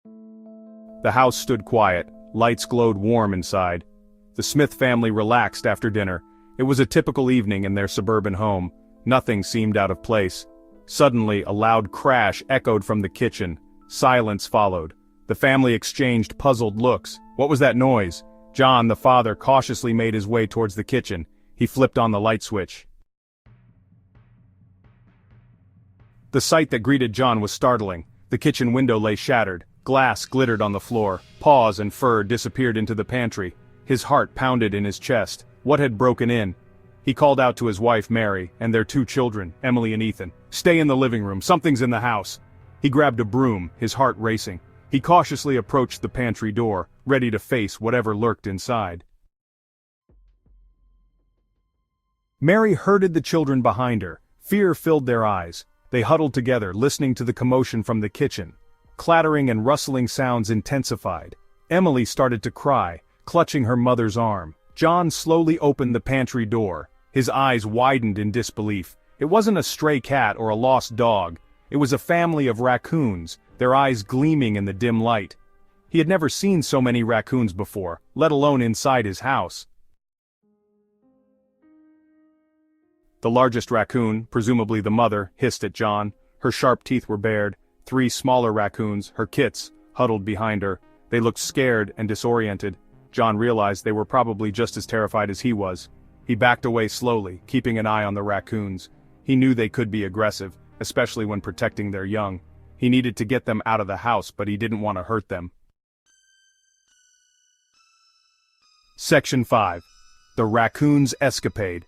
The house stood quiet, lights glowed warm inside. The Smith family relaxed after dinner. It was a typical evening in their suburban home. Nothing seemed out of place. Suddenly, a loud crash echoed from the kitchen. Silence followed. The family exchanged puzzled looks. What was that noise? John, the father, cautiously made his way towards the kitchen. He flipped on the light switch. The sight that greeted John was startling. The kitchen window lay shattered. Glass glittered on the floor. Paws and fur disappeared into the pantry. His heart pounded in his chest. What had broken in? He called out to his wife Mary, and their 2 children, Emily and Ethan. "Stay in the living room, something's in the house." He grabbed a broom, his heart racing. He cautiously approached the pantry door, ready to face whatever lurked inside. Mary herded the children behind her. Fear filled their eyes. They huddled together, listening to the commotion from the kitchen. Clattering and rustling sounds intensified. Emily started to cry, clutching her mother's arm. John slowly opened the pantry door. His eyes widened in disbelief. It wasn't a stray cat or a lost dog. It was a family of raccoons, their eyes gleaming in the dim light. He had never seen so many raccoons before, let alone inside his house. The largest raccoon, presumably the mother, hissed at John. Her sharp teeth were bared. 3 smaller raccoons, her kits, huddled behind her. They looked scared and disoriented. John realized they were probably just as terrified as he was. He backed away slowly, keeping an eye on the raccoons. He knew they could be aggressive, especially when protecting their young. He needed to get them out of the house, but he didn't want to hurt them. Section 5. The Raccoon's Escapade.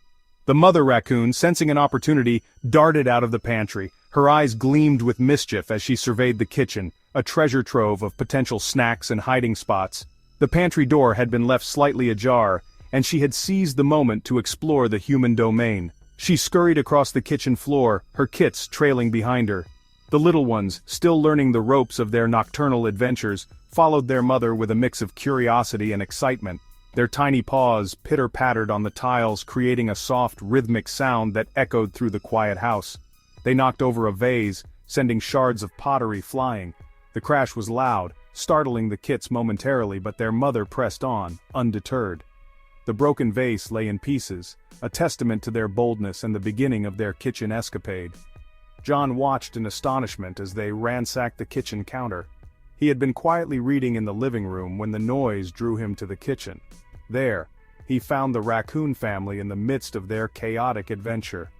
The mother raccoon, sensing an opportunity, darted out of the pantry. Her eyes gleamed with mischief as she surveyed the kitchen, a treasure trove of potential snacks and hiding spots. The pantry door had been left slightly ajar, and she had seized the moment to explore the human domain. She scurried across the kitchen floor, her kits trailing behind her. The little ones, still learning the ropes of their nocturnal adventures, followed their mother with a mix of curiosity and excitement. Their tiny paws pitter-pattered on the tiles, creating a soft, rhythmic sound that echoed through the quiet house. They knocked over a vase, sending shards of pottery flying. The crash was loud, startling the kits momentarily, but their mother pressed on, undeterred. The broken vase lay in pieces, a testament to their boldness and the beginning of their kitchen escapade. John watched in astonishment as they ransacked the kitchen counter. He had been quietly reading in the living room when the noise drew him to the kitchen. There, he found the raccoon family in the midst of their chaotic adventure.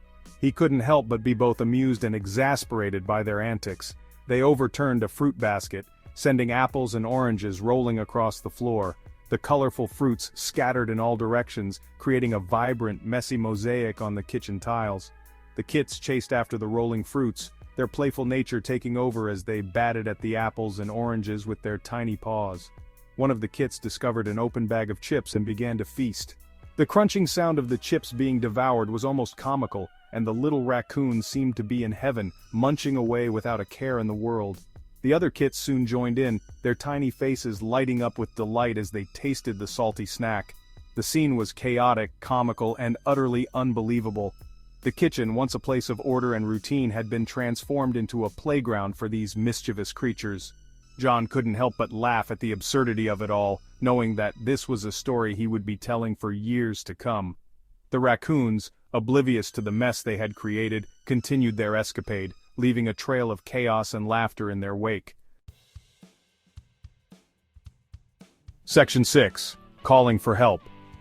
He couldn't help but be both amused and exasperated by their antics. They overturned a fruit basket, sending apples and oranges rolling across the floor. The colorful fruits scattered in all directions, creating a vibrant, messy mosaic on the kitchen tiles. The kits chased after the rolling fruits, their playful nature taking over as they batted at the apples and oranges with their tiny paws. One of the kits discovered an open bag of chips and began to feast. The crunching sound of the chips being devoured was almost comical, and the little raccoon seemed to be in heaven, munching away without a care in the world. The other kits soon joined in, their tiny faces lighting up with delight as they tasted the salty snack. The scene was chaotic, comical, and utterly unbelievable. The kitchen, once a place of order and routine, had been transformed into a playground for these mischievous creatures. John couldn't help but laugh at the absurdity of it all, knowing that this was a story he would be telling for years to come. The raccoons, oblivious to the mess they had created, continued their escapade, leaving a trail of chaos and laughter in their wake. Section 6. Calling for help.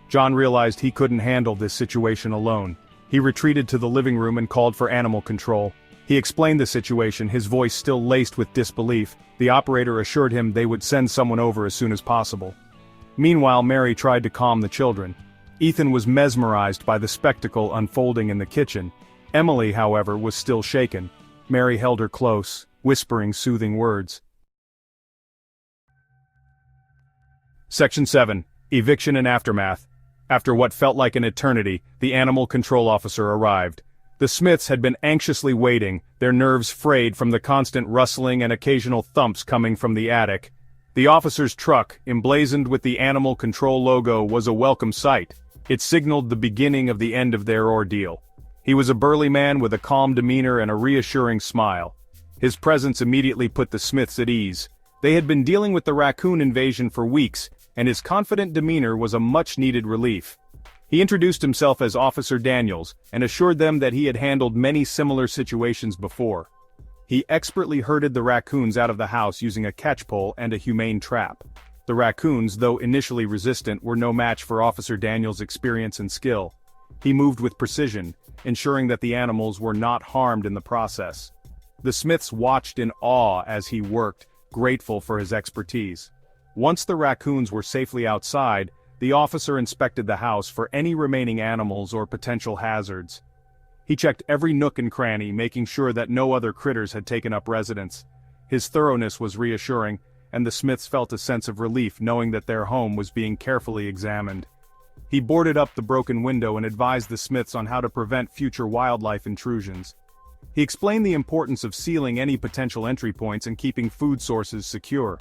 John realized he couldn't handle this situation alone. He retreated to the living room and called for animal control. He explained the situation, his voice still laced with disbelief. The operator assured him they would send someone over as soon as possible. Meanwhile, Mary tried to calm the children. Ethan was mesmerized by the spectacle unfolding in the kitchen. Emily, however, was still shaken. Mary held her close, whispering soothing words. Section 7. Eviction and Aftermath. After what felt like an eternity, the animal control officer arrived. The Smiths had been anxiously waiting, their nerves frayed from the constant rustling and occasional thumps coming from the attic. The officer's truck, emblazoned with the animal control logo, was a welcome sight. It signaled the beginning of the end of their ordeal. He was a burly man with a calm demeanor and a reassuring smile. His presence immediately put the Smiths at ease. They had been dealing with the raccoon invasion for weeks, and his confident demeanor was a much-needed relief. He introduced himself as Officer Daniels, and assured them that he had handled many similar situations before. He expertly herded the raccoons out of the house using a catchpole and a humane trap. The raccoons, though initially resistant, were no match for Officer Daniels' experience and skill. He moved with precision, ensuring that the animals were not harmed in the process. The Smiths watched in awe as he worked, grateful for his expertise. Once the raccoons were safely outside, the officer inspected the house for any remaining animals or potential hazards. He checked every nook and cranny, making sure that no other critters had taken up residence. His thoroughness was reassuring, and the Smiths felt a sense of relief knowing that their home was being carefully examined. He boarded up the broken window and advised the Smiths on how to prevent future wildlife intrusions. He explained the importance of sealing any potential entry points and keeping food sources secure.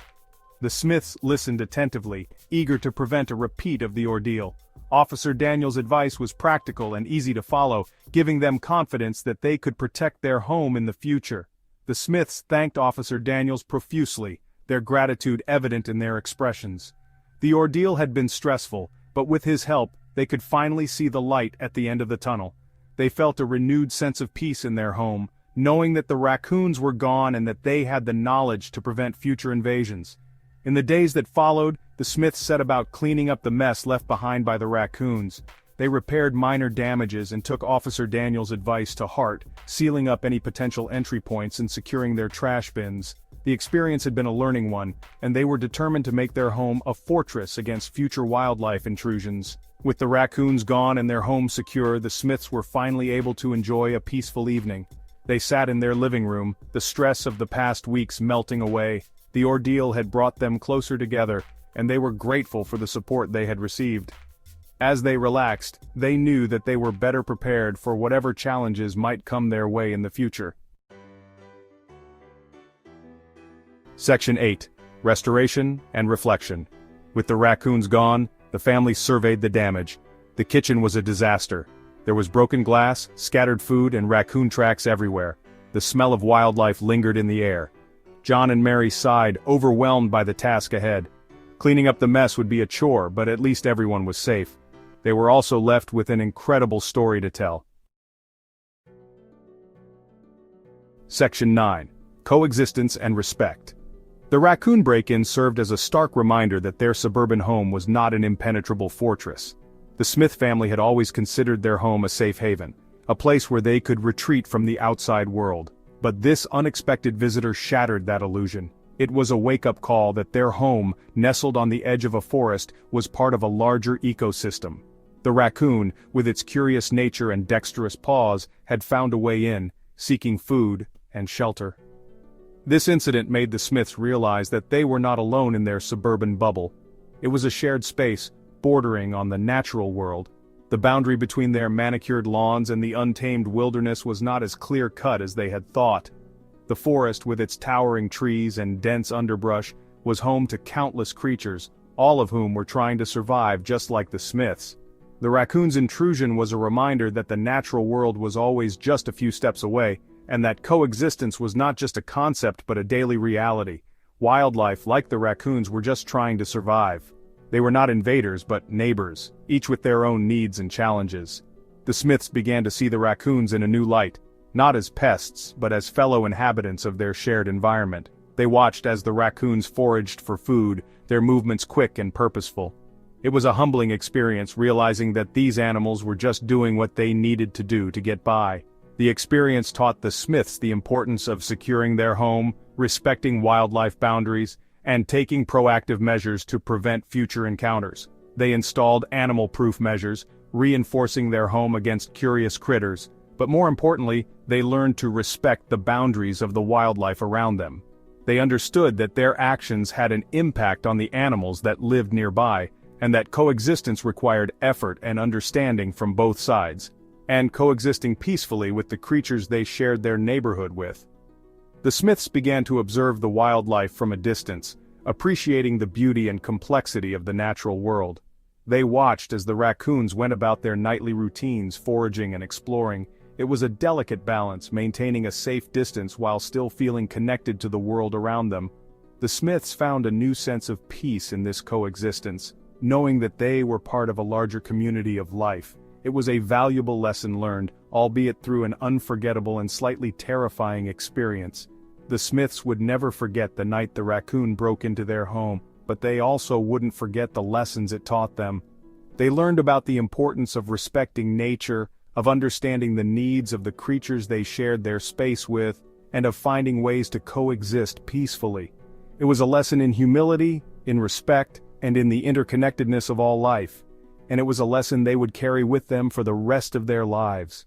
The Smiths listened attentively, eager to prevent a repeat of the ordeal. Officer Daniels' advice was practical and easy to follow, giving them confidence that they could protect their home in the future. The Smiths thanked Officer Daniels profusely, their gratitude evident in their expressions. The ordeal had been stressful, but with his help, they could finally see the light at the end of the tunnel. They felt a renewed sense of peace in their home, knowing that the raccoons were gone and that they had the knowledge to prevent future invasions. In the days that followed, the Smiths set about cleaning up the mess left behind by the raccoons. They repaired minor damages and took Officer Daniels' advice to heart, sealing up any potential entry points and securing their trash bins. The experience had been a learning one, and they were determined to make their home a fortress against future wildlife intrusions. With the raccoons gone and their home secure, the Smiths were finally able to enjoy a peaceful evening. They sat in their living room, the stress of the past weeks melting away. The ordeal had brought them closer together, and they were grateful for the support they had received. As they relaxed, they knew that they were better prepared for whatever challenges might come their way in the future. Section 8. Restoration and Reflection. With the raccoons gone, the family surveyed the damage. The kitchen was a disaster. There was broken glass, scattered food, and raccoon tracks everywhere. The smell of wildlife lingered in the air. John and Mary sighed, overwhelmed by the task ahead. Cleaning up the mess would be a chore, but at least everyone was safe. They were also left with an incredible story to tell. Section 9. Coexistence and Respect. The raccoon break-in served as a stark reminder that their suburban home was not an impenetrable fortress. The Smith family had always considered their home a safe haven, a place where they could retreat from the outside world. But this unexpected visitor shattered that illusion. It was a wake-up call that their home, nestled on the edge of a forest, was part of a larger ecosystem. The raccoon, with its curious nature and dexterous paws, had found a way in, seeking food and shelter. This incident made the Smiths realize that they were not alone in their suburban bubble. It was a shared space, bordering on the natural world. The boundary between their manicured lawns and the untamed wilderness was not as clear-cut as they had thought. The forest, with its towering trees and dense underbrush, was home to countless creatures, all of whom were trying to survive just like the Smiths. The raccoon's intrusion was a reminder that the natural world was always just a few steps away, and that coexistence was not just a concept but a daily reality. Wildlife, like the raccoons, were just trying to survive. They were not invaders but neighbors, each with their own needs and challenges. The Smiths began to see the raccoons in a new light, not as pests but as fellow inhabitants of their shared environment. They watched as the raccoons foraged for food, their movements quick and purposeful. It was a humbling experience realizing that these animals were just doing what they needed to do to get by. The experience taught the Smiths the importance of securing their home, respecting wildlife boundaries, and taking proactive measures to prevent future encounters. They installed animal-proof measures, reinforcing their home against curious critters, but more importantly, they learned to respect the boundaries of the wildlife around them. They understood that their actions had an impact on the animals that lived nearby, and that coexistence required effort and understanding from both sides, and coexisting peacefully with the creatures they shared their neighborhood with. The Smiths began to observe the wildlife from a distance, appreciating the beauty and complexity of the natural world. They watched as the raccoons went about their nightly routines, foraging and exploring. It was a delicate balance, maintaining a safe distance while still feeling connected to the world around them. The Smiths found a new sense of peace in this coexistence, knowing that they were part of a larger community of life. It was a valuable lesson learned, albeit through an unforgettable and slightly terrifying experience. The Smiths would never forget the night the raccoon broke into their home, but they also wouldn't forget the lessons it taught them. They learned about the importance of respecting nature, of understanding the needs of the creatures they shared their space with, and of finding ways to coexist peacefully. It was a lesson in humility, in respect, and in the interconnectedness of all life. And it was a lesson they would carry with them for the rest of their lives.